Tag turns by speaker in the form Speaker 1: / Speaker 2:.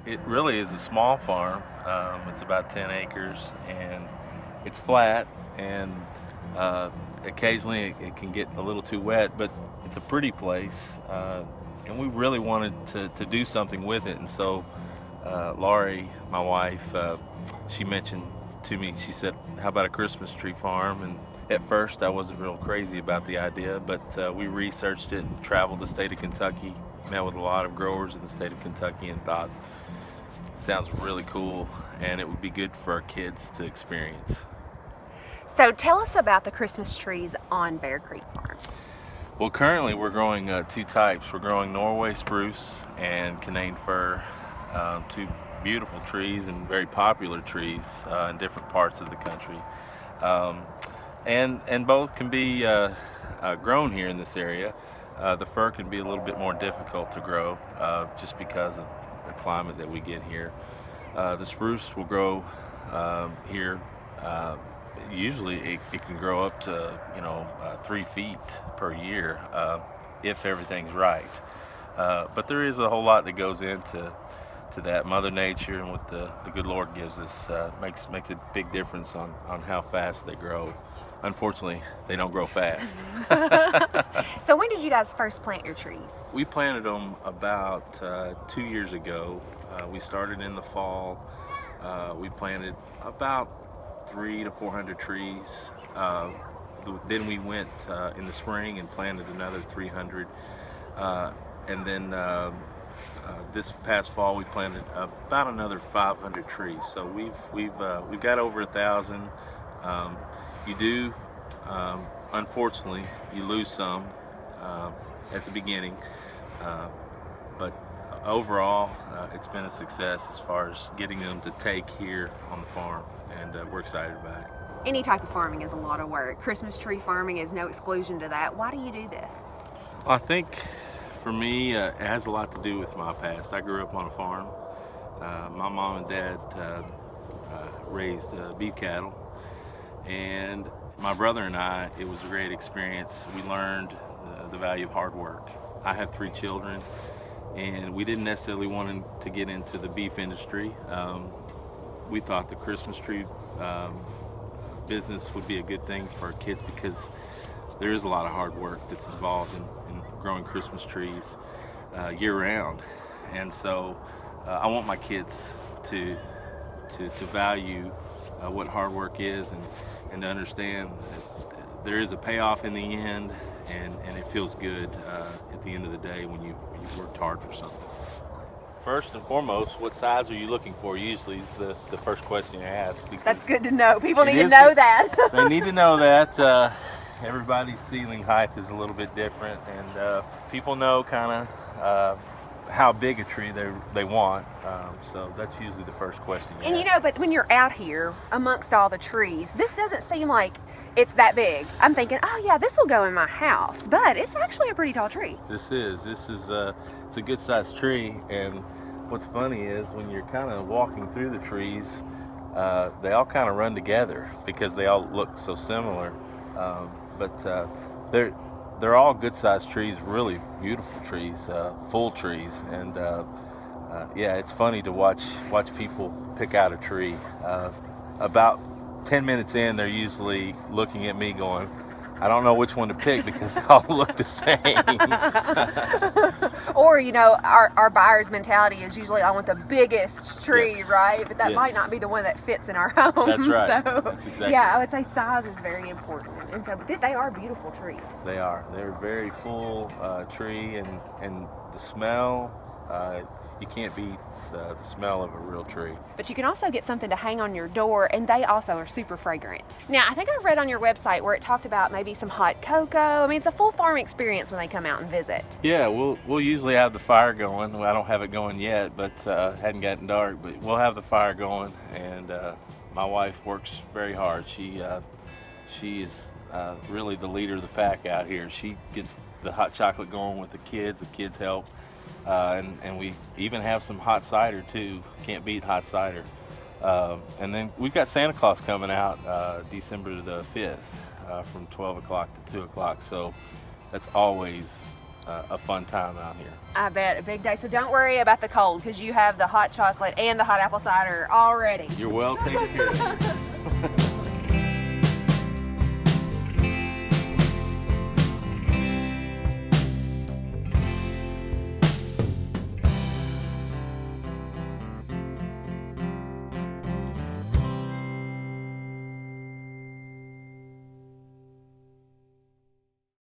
Speaker 1: It really is a small farm. It's about 10 acres and it's flat, and uh, occasionally it can get a little too wet, but it's a pretty place. And we really wanted to do something with it. And so Laurie, my wife, she mentioned to me, she said, "How about a Christmas tree farm?" And at first I wasn't real crazy about the idea, but we researched it, traveled the state of Kentucky, met with a lot of growers in the state of Kentucky, and thought, sounds really cool, and it would be good for our kids to experience.
Speaker 2: So tell us about the Christmas trees on Bear Creek Farm.
Speaker 1: Well, currently we're growing two types. We're growing Norway spruce and Canaan fir, two beautiful trees and very popular trees in different parts of the country. Um, and both can be grown here in this area. The fir can be a little bit more difficult to grow just because of the climate that we get here. The spruce will grow here. Usually it can grow up to 3 feet per year if everything's right. But there is a whole lot that goes into that. Mother Nature and what the good Lord gives us makes a big difference on how fast they grow. Unfortunately, they don't grow fast.
Speaker 2: So when did you guys first plant your trees?
Speaker 1: We planted them about 2 years ago. We started in the fall. We planted about 300 to 400 trees. Then we went in the spring and planted another 300. And then this past fall we planted about another 500 trees. So we've got over 1,000. You do, unfortunately, you lose some at the beginning, but overall, it's been a success as far as getting them to take here on the farm, and we're excited about it.
Speaker 2: Any type of farming is a lot of work. Christmas tree farming is no exclusion to that. Why do you do this?
Speaker 1: I think for me, it has a lot to do with my past. I grew up on a farm. My mom and dad raised beef cattle. And my brother and I, it was a great experience. We learned the value of hard work. I have 3 children, and we didn't necessarily want to get into the beef industry. We thought the Christmas tree business would be a good thing for our kids because there is a lot of hard work that's involved in growing Christmas trees year round. And so I want my kids to value what hard work is, and to understand that there is a payoff in the end, and it feels good at the end of the day when you've worked hard for something. First and foremost, what size are you looking for? Usually is the first question you ask.
Speaker 2: That's good to know. People need to
Speaker 1: is
Speaker 2: know
Speaker 1: good.
Speaker 2: that.
Speaker 1: They need to know that everybody's ceiling height is a little bit different, and people know kind of how big a tree they want. So that's usually the first question you
Speaker 2: And
Speaker 1: ask.
Speaker 2: but when you're out here amongst all the trees, this doesn't seem like it's that big. I'm thinking, oh yeah, this will go in my house, but it's actually a pretty tall tree.
Speaker 1: This is it's a good sized tree, and what's funny is when you're kind of walking through the trees, they all kind of run together because they all look so similar. But they're all good sized trees, really beautiful trees, full trees, and yeah, it's funny to watch people pick out a tree. About 10 minutes in, they're usually looking at me going, I don't know which one to pick because they all look the same.
Speaker 2: Or, our buyer's mentality is usually I want the biggest tree,
Speaker 1: Yes.
Speaker 2: right? But that
Speaker 1: Yes.
Speaker 2: might not be the one that fits in our home.
Speaker 1: That's right.
Speaker 2: So,
Speaker 1: That's exactly
Speaker 2: yeah, I
Speaker 1: right.
Speaker 2: would say size is very important. And so they are beautiful trees.
Speaker 1: They are. They're a very full tree, and the smell, you can't beat the smell of a real tree.
Speaker 2: But you can also get something to hang on your door, and they also are super fragrant. Now, I think I read on your website where it talked about maybe some hot cocoa. I mean, it's a full farm experience when they come out and visit.
Speaker 1: Yeah, we'll usually have the fire going. Well, I don't have it going yet, but hadn't gotten dark. But we'll have the fire going, and my wife works very hard. She is really the leader of the pack out here. She gets the hot chocolate going with the kids. The kids help. And we even have some hot cider too. Can't beat hot cider. And then we've got Santa Claus coming out December the 5th from 12 o'clock to 2 o'clock. So that's always a fun time out here.
Speaker 2: I bet, a big day. So don't worry about the cold because you have the hot chocolate and the hot apple cider already.
Speaker 1: You're well taken care of.